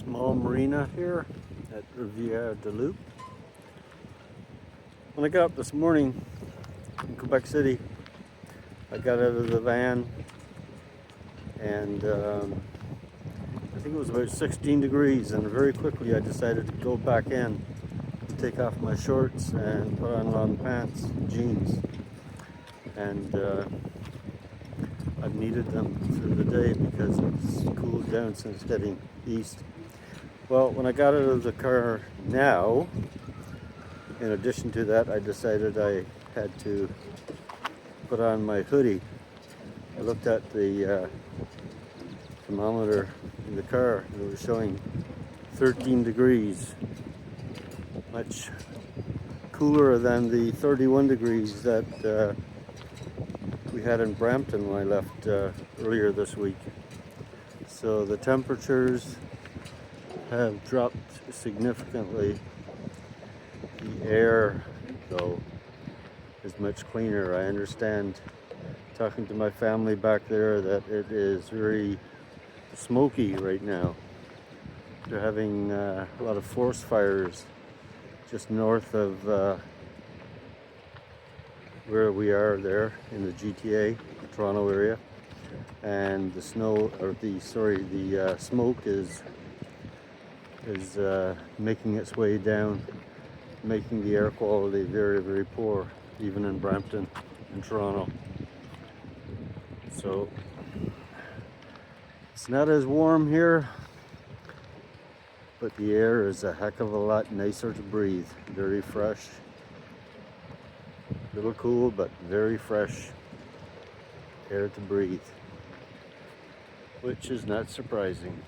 small marina here at Rivière-du-Loup. When I got up this morning in Quebec City, I got out of the van and I think it was about 16 degrees, and very quickly I decided to go back in, take off my shorts and put on long pants, jeans, and I've needed them through the day because it's cooled down since getting east. Well, when I got out of the car now, in addition to that, I decided I had to put on my hoodie. I looked at the thermometer in the car and it was showing 13 degrees, much cooler than the 31 degrees that we had in Brampton when I left earlier this week. So the temperatures have dropped significantly. The air, though, is much cleaner. I understand, talking to my family back there, that it is very smoky right now. They're having a lot of forest fires just north of where we are there in the GTA, the Toronto area, and the snow, or the smoke is making its way down, making the air quality very, very poor, even in Brampton and Toronto. So it's not as warm here, but the air is a heck of a lot nicer to breathe. Very fresh, a little cool, but very fresh air to breathe, which is not surprising.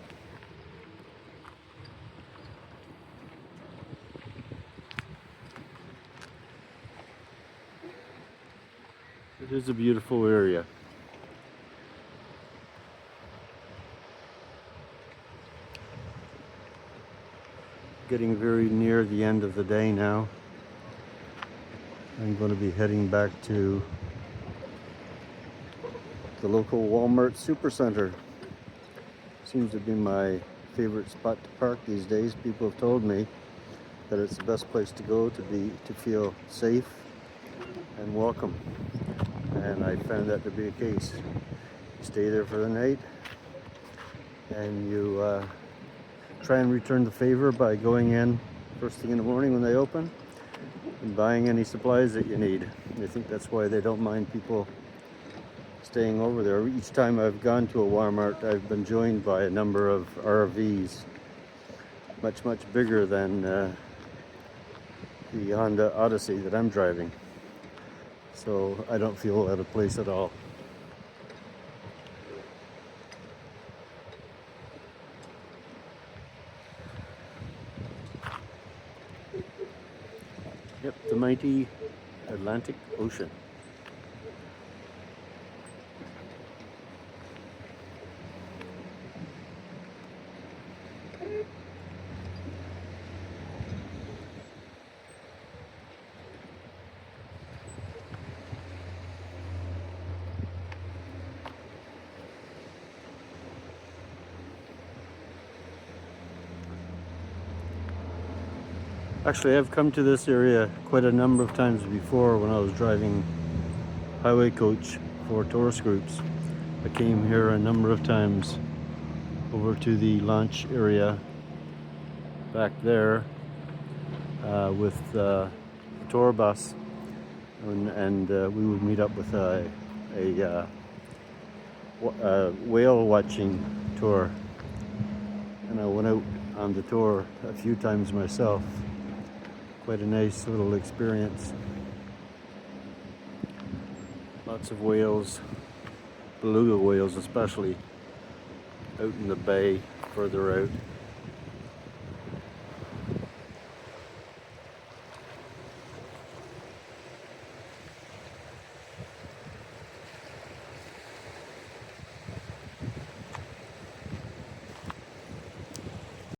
It is a beautiful area. Getting very near the end of the day now. I'm going to be heading back to the local Walmart Supercenter. Seems to be my favorite spot to park these days. People have told me that it's the best place to go to feel safe and welcome. And I found that to be the case. You stay there for the night and you try and return the favor by going in first thing in the morning when they open and buying any supplies that you need. I think that's why they don't mind people staying over there. Each time I've gone to a Walmart, I've been joined by a number of RVs, much bigger than the Honda Odyssey that I'm driving. So I don't feel out of place at all. Yep, the mighty Atlantic Ocean. Actually, I've come to this area quite a number of times before when I was driving highway coach for tourist groups. I came here a number of times over to the launch area back there with the tour bus, and we would meet up with a whale watching tour, and I went out on the tour a few times myself. Quite a nice little experience. Lots of whales, beluga whales especially, out in the bay further out.